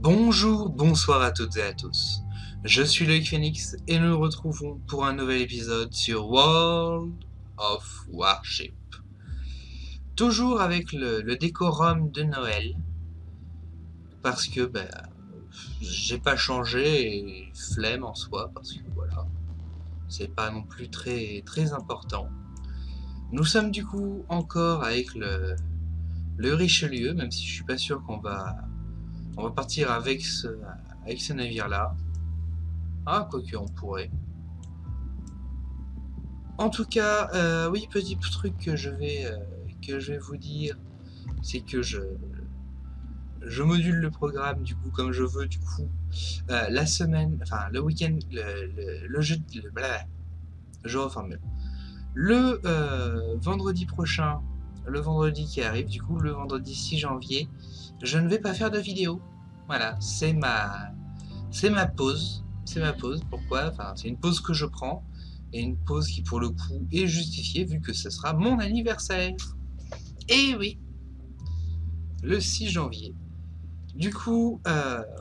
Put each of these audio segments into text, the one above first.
Bonjour, bonsoir à toutes et à tous. Je suis Loïc Phoenix et nous nous retrouvons pour un nouvel épisode sur World of Warship. Toujours avec le décorum de Noël, parce que j'ai pas changé et flemme en soi, parce que voilà, c'est pas non plus très important. Nous sommes du coup encore avec le Richelieu, même si je suis pas sûr on va partir avec ce navire-là. Ah, quoique on pourrait. En tout cas, oui, petit truc que je vais vous dire, c'est que je module le programme du coup comme je veux. Du coup, la semaine, enfin le week-end, le jeudi, je reformule. Le vendredi prochain, le vendredi qui arrive, du coup le vendredi 6 janvier, je ne vais pas faire de vidéo. Voilà, c'est ma pause. C'est ma pause. Pourquoi? Enfin, c'est une pause que je prends. Et une pause qui, pour le coup, est justifiée vu que ce sera mon anniversaire. Et oui, le 6 janvier. Du coup,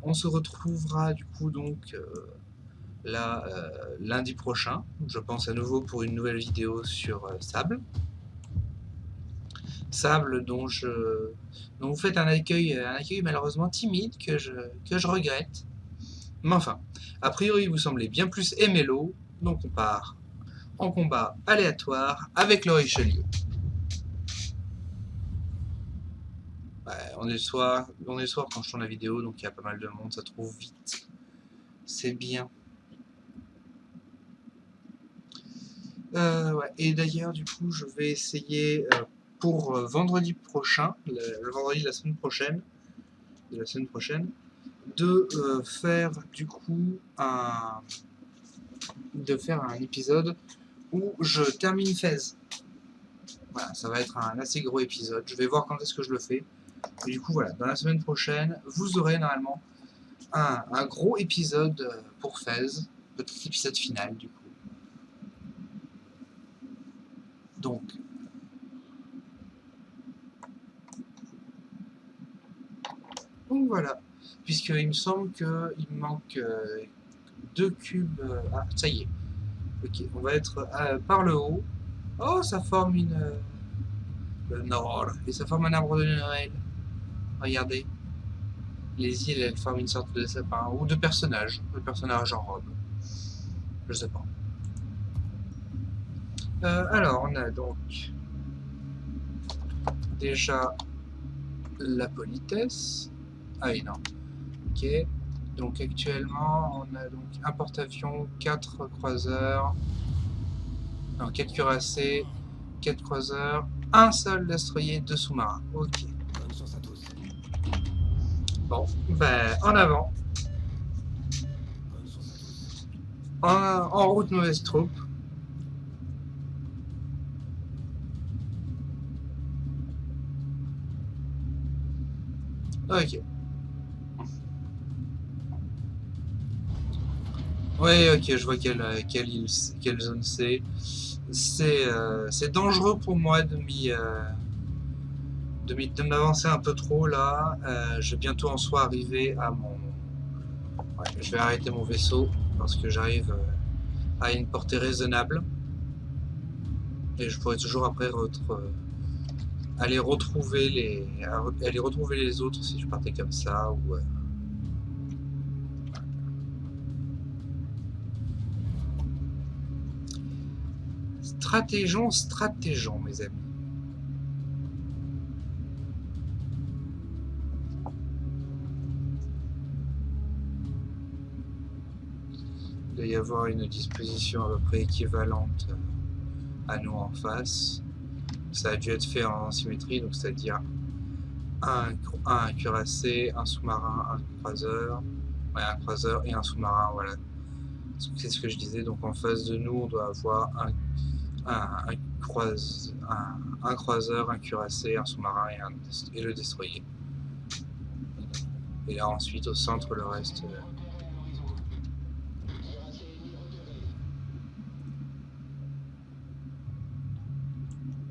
on se retrouvera du coup donc là lundi prochain. Je pense à nouveau pour une nouvelle vidéo sur Sable. Sable dont vous faites un accueil malheureusement timide que je regrette. Mais enfin, a priori vous semblez bien plus aimer l'eau, donc on part en combat aléatoire avec le Richelieu. Ouais, on est le soir quand je tourne la vidéo, donc il y a pas mal de monde, ça trouve vite. C'est bien. Ouais. Et d'ailleurs, du coup, je vais essayer pour vendredi prochain, le vendredi de la semaine prochaine, de faire du coup de faire un épisode où je termine Fez. Voilà, ça va être un assez gros épisode. Je vais voir quand est-ce que je le fais. Et du coup, voilà, dans la semaine prochaine, vous aurez normalement un gros épisode pour Fez, peut-être l'épisode final du coup. Donc, voilà. Puisqu'il me semble qu'il me manque 2 cubes. Ah, ça y est. Ok, on va être par le haut. Oh, ça forme le nord. Et ça forme un arbre de Noël. Regardez. Les îles, elles forment une sorte de sapin. Ou de personnages. De personnages en robe. Je sais pas. Alors, on a donc déjà la politesse. Ah oui, non. Ok. Donc actuellement, on a donc un porte-avions, 4 croiseurs, non, 4 cuirassés, 4 croiseurs, un seul destroyer, 2 sous-marins. Ok. Bonne chance à tous. Bon, ben en avant. Bonne chance à tous. En route, mauvaise troupe. Ok. Oui, ok, je vois quelle zone c'est. C'est dangereux pour moi de m'avancer un peu trop là. Je vais bientôt en soi arriver à mon. Ouais, je vais arrêter mon vaisseau parce que j'arrive à une portée raisonnable. Et je pourrais toujours après aller retrouver les autres si je partais comme ça. Ou, stratégeons, mes amis. Il doit y avoir une disposition à peu près équivalente à nous en face. Ça a dû être fait en symétrie, donc c'est-à-dire un cuirassé, un sous-marin, un croiseur, ouais, un croiseur et un sous-marin, voilà. C'est ce que je disais, donc en face de nous, on doit avoir un croiseur, un cuirassé, un sous-marin et le destroyer. Et là ensuite au centre le reste.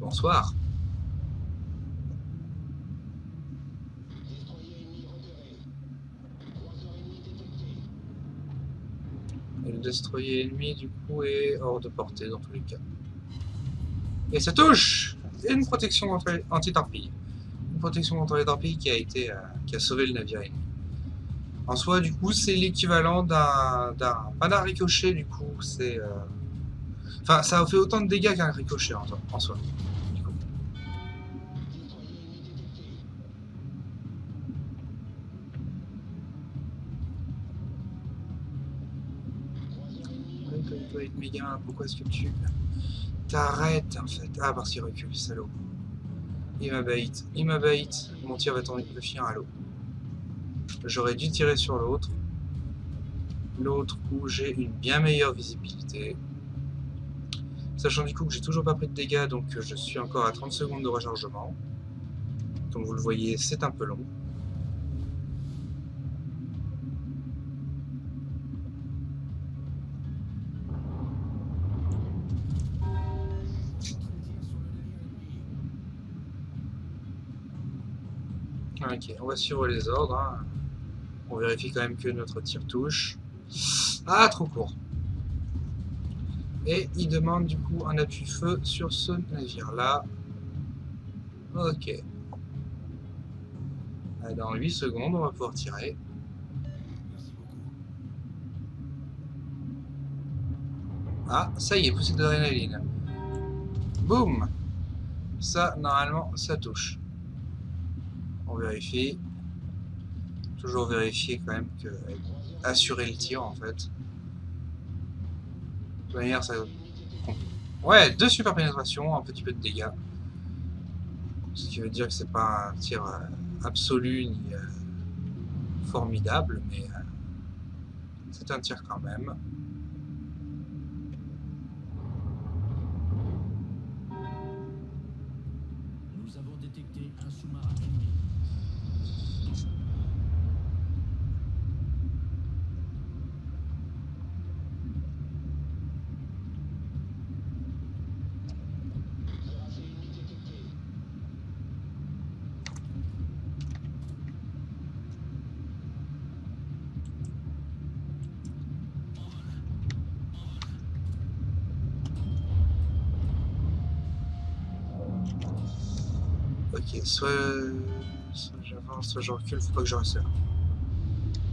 Bonsoir. destroyer ennemi du coup est hors de portée dans tous les cas. Et ça touche. Et une protection anti-torpille. Une protection contre les torpilles qui a sauvé le navire ennemi. En soi, du coup, c'est l'équivalent pas d'un ricochet, du coup, c'est... Enfin, ça fait autant de dégâts qu'un ricochet en soi. Du coup. Toi, méga, pourquoi est-ce que tu... T'arrêtes, en fait. Ah, parce qu'il recule, salaud. Il m'a bait. Il m'a bait. Mon tir va finir à l'eau. J'aurais dû tirer sur l'autre. L'autre où j'ai une bien meilleure visibilité. Sachant du coup que j'ai toujours pas pris de dégâts, donc je suis encore à 30 secondes de rechargement. Comme vous le voyez, c'est un peu long. Ok, on va suivre les ordres. Hein. On vérifie quand même que notre tir touche. Ah, trop court. Et il demande du coup un appui-feu sur ce navire-là. Ok. Dans 8 secondes, on va pouvoir tirer. Merci beaucoup. Ah, ça y est, poussée d'adrénaline. Boum. Ça, normalement, ça touche. On vérifie. Toujours vérifier quand même que... Assurer le tir, en fait. De toute manière, ça... Ouais, 2 super pénétrations, un petit peu de dégâts. Ce qui veut dire que c'est pas un tir absolu ni formidable, mais c'est un tir quand même. Nous avons détecté un sous-marin ennemi. Ok, soit j'avance, soit je recule, faut pas que je reste là.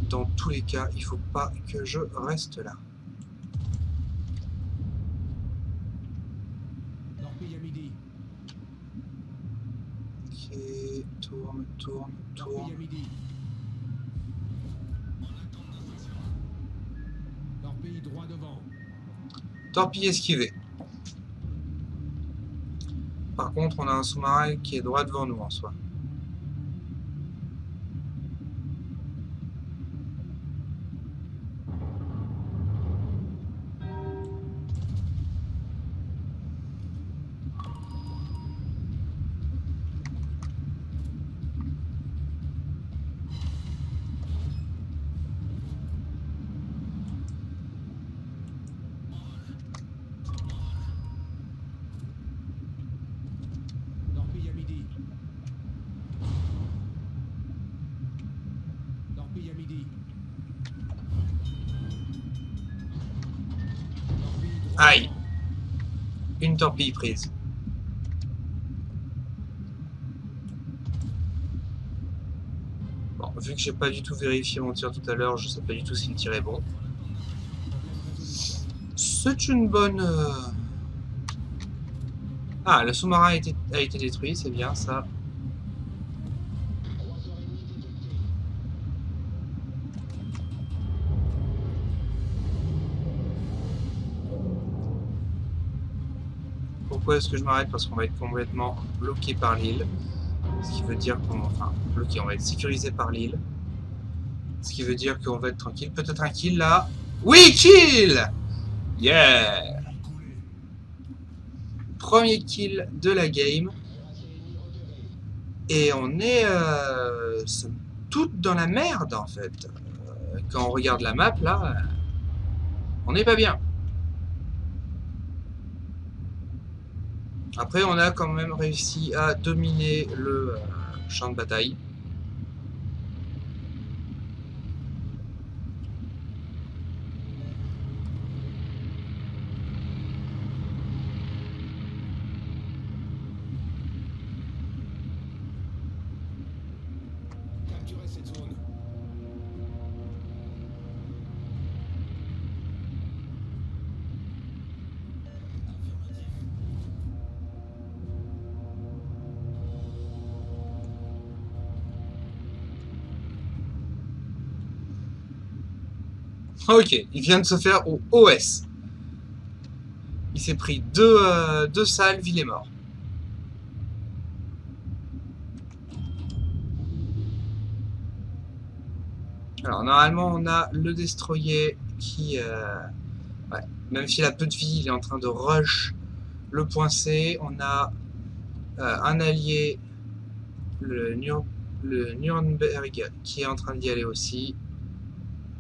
Dans tous les cas, il faut pas que je reste là. Torpille à midi. Ok, tourne. Torpille à midi. Torpille droit devant. Torpille esquivé. Par contre, on a un sous-marin qui est droit devant nous en soi. Torpille à midi. Torpille à midi. Torpille droit Aïe. devant. Une torpille prise. Bon, vu que j'ai pas du tout vérifié mon tir tout à l'heure, je sais pas du tout si le tir est bon. C'est une bonne... Ah, le sous-marin a été détruit, c'est bien ça. Pourquoi est-ce que je m'arrête? Parce qu'on va être complètement bloqué par l'île. Ce qui veut dire qu'on... Enfin, bloqué, on va être sécurisé par l'île. Ce qui veut dire qu'on va être tranquille. Peut-être un kill là. Oui, kill! Yeah! Premier kill de la game. Et on est somme toute dans la merde en fait. Quand on regarde la map là, on n'est pas bien. Après on a quand même réussi à dominer le champ de bataille. capturer cette zone. Ok, il vient de se faire au OS. Il s'est pris deux salves, il est mort. Alors normalement on a le destroyer qui... ouais, même s'il a peu de vie, il est en train de rush le point C. On a un allié, le Nuremberg, qui est en train d'y aller aussi.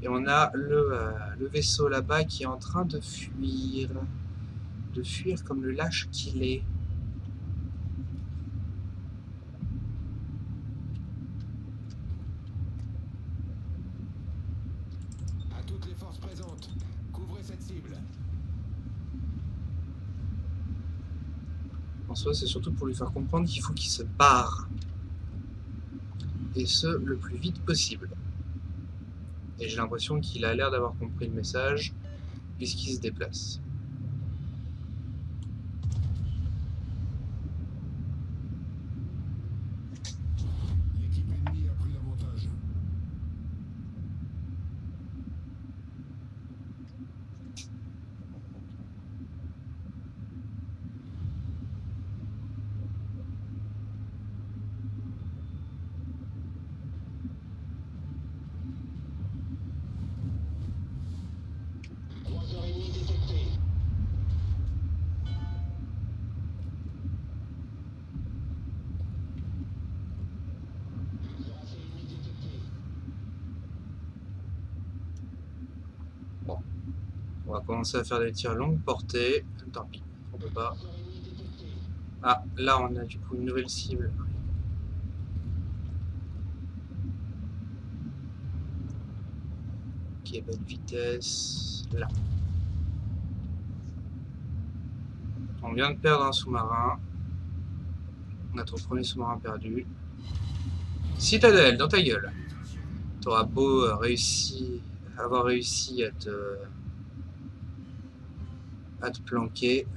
Et on a le vaisseau là-bas qui est en train de fuir. De fuir comme le lâche qu'il est. À toutes les forces présentes, couvrez cette cible. En soi, c'est surtout pour lui faire comprendre qu'il faut qu'il se barre. Et ce, le plus vite possible. Et j'ai l'impression qu'il a l'air d'avoir compris le message, puisqu'il se déplace. L'équipe ennemie a pris l'avantage. Croiseur ennemi détecté. Cuirassé ennemi détecté. Bon. On va commencer à faire des tirs longue portée. Tant pis, on peut pas. Croiseur ennemi détecté. Ah, là on a du coup une nouvelle cible. Qui est bonne vitesse. Là. On vient de perdre un sous-marin. Notre premier sous-marin perdu. Citadelle, dans ta gueule. T'auras beau avoir réussi à te planquer.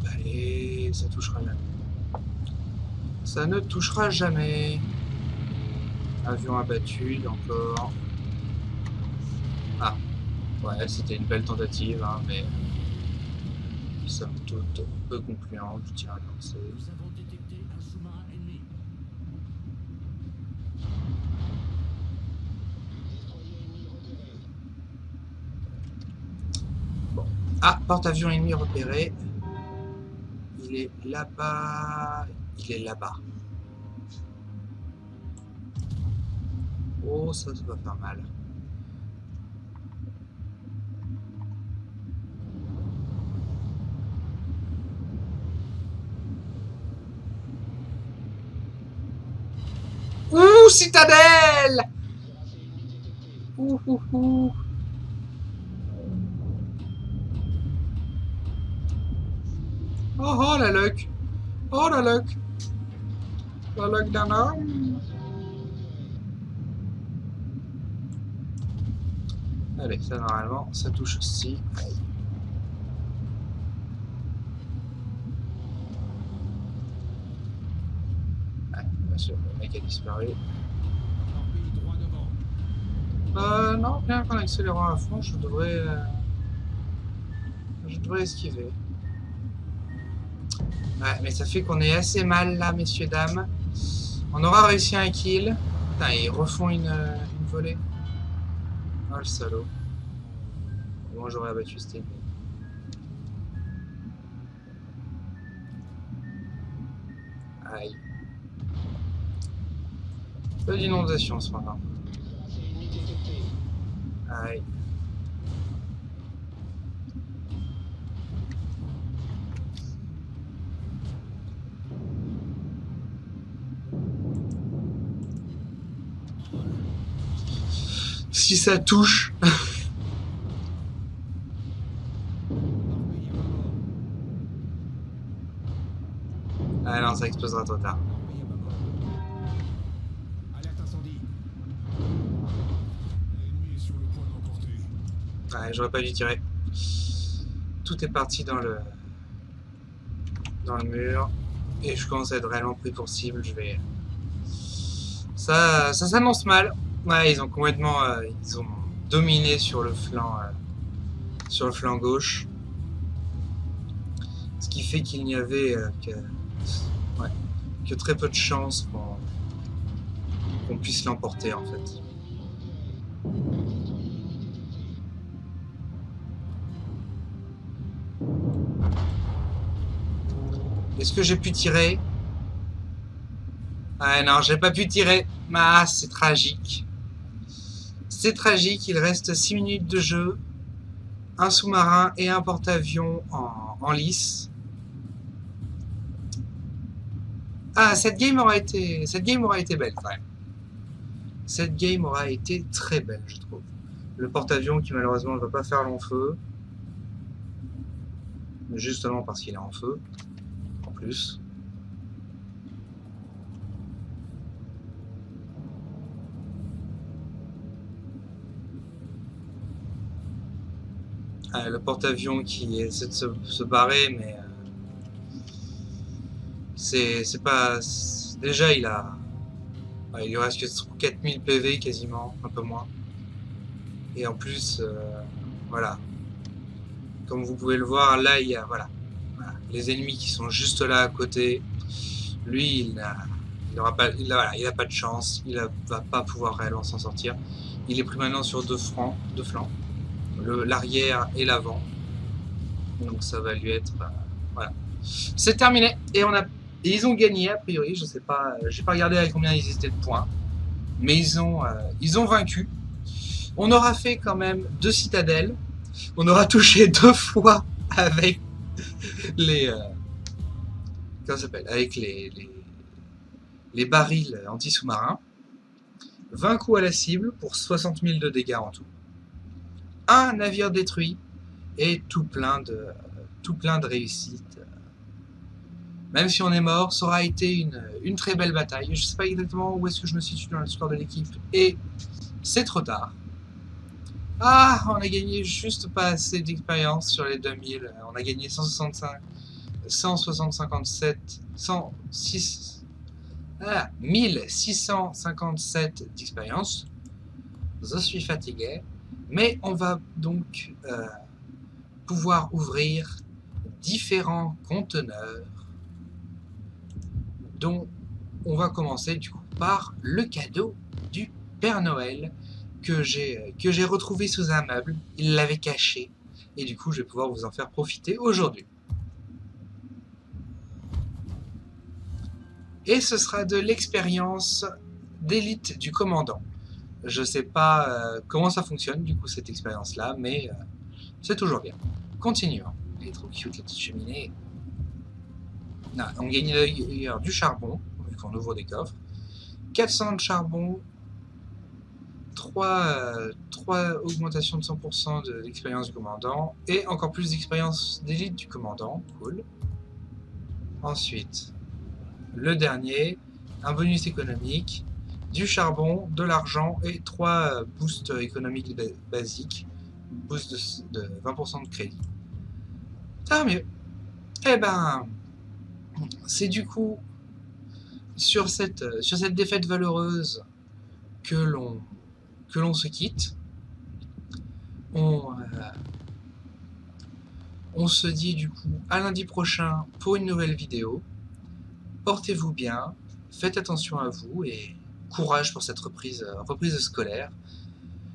Allez, ça touchera jamais. Ça ne touchera jamais. Avion abattu, encore. Ah, ouais, c'était une belle tentative, hein, mais somme toute peu concluante, je tiens à lancer. Nous avons détecté un sous-marin ennemi. Destroyer ennemi repéré. Bon. Ah, porte-avions ennemi repéré. Il est là-bas. Il est là-bas. Oh, ça va faire mal. Ouh, citadelle! Cuirassé ennemi détecté. Ouh, ouh, ouh. Oh, oh, la luck. Oh, la luck. La luck d'un homme. Allez, ça normalement, ça touche aussi. Ouais, bien sûr, le mec a disparu. Torpille droit devant. Non, bien qu'en accélérant à fond, je devrais esquiver. Ouais, mais ça fait qu'on est assez mal là, messieurs, dames. On aura réussi un kill. Putain, ils refont une volée. Oh, le salaud. Bon, j'aurais abattu cet ennemi. Aïe. Peu d'inondation ce matin. Cuirassé ennemi détecté. Si ça touche. Ah non, ça explosera trop tard. Alerte incendie. L'ennemi est sur le point de l'emporter. Ouais, j'aurais pas dû tirer. Tout est parti dans le mur. Et je commence à être réellement pris pour cible. Je vais. Ça s'annonce mal. Ouais, ils ont complètement. Ils ont dominé sur le flanc gauche. Ce qui fait qu'il n'y avait que très peu de chances qu'on puisse l'emporter en fait. Est-ce que j'ai pu tirer? Ah non, j'ai pas pu tirer. Ah, c'est tragique. C'est tragique, il reste 6 minutes de jeu. Un sous-marin et un porte-avions en lice. Ah, cette game aura été belle quand même. Cette game aura été très belle, je trouve. Le porte-avions qui malheureusement ne va pas faire long feu. Justement parce qu'il est en feu. En plus. Ah, le porte-avions qui essaie de se barrer, mais c'est pas. Déjà, il lui reste que 4000 PV quasiment, un peu moins. Et en plus, voilà. Comme vous pouvez le voir, là, il y a voilà, les ennemis qui sont juste là à côté. Lui, il n'a pas de chance. Il va pas pouvoir réellement s'en sortir. Il est pris maintenant sur deux flancs, l'arrière et l'avant. Donc ça va lui être voilà. C'est terminé et ils ont gagné a priori. Je sais pas, j'ai pas regardé à combien ils étaient de points, mais ils ont vaincu. On aura fait quand même 2 citadelles. On aura touché 2 fois avec les comment ça s'appelle, avec les barils anti-sous-marins. 20 coups à la cible pour 60 000 de dégâts en tout. Un navire détruit et tout plein de réussites. Même si on est mort, ça aura été une très belle bataille. Je ne sais pas exactement où est-ce que je me situe dans le score de l'équipe et c'est trop tard. Ah, on a gagné juste pas assez d'expérience sur les 2000. On a gagné 1657 d'expérience. Je suis fatigué. Mais on va donc pouvoir ouvrir différents conteneurs dont on va commencer du coup par le cadeau du Père Noël que j'ai retrouvé sous un meuble. Il l'avait caché et du coup je vais pouvoir vous en faire profiter aujourd'hui. Et ce sera de l'expérience d'élite du commandant. Je sais pas comment ça fonctionne du coup cette expérience là, mais c'est toujours bien. Continuons. Elle est trop cute la petite cheminée. Non, on gagne d'ailleurs du charbon, vu qu'on ouvre des coffres. 400 de charbon, 3 augmentations de 100% de l'expérience du commandant, et encore plus d'expérience d'élite du commandant, cool. Ensuite, le dernier, un bonus économique, du charbon, de l'argent et 3 boosts économiques basiques, boost de 20% de crédit. Tant mieux. Eh ben, c'est du coup sur cette défaite valeureuse que l'on se quitte. On se dit du coup à lundi prochain pour une nouvelle vidéo. Portez-vous bien, faites attention à vous et courage pour cette reprise scolaire.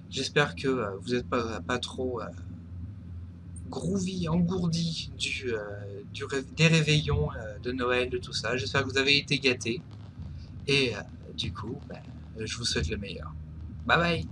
J'espère que vous n'êtes pas trop groovy, engourdi des réveillons de Noël, de tout ça. J'espère que vous avez été gâtés. Et du coup, je vous souhaite le meilleur. Bye bye!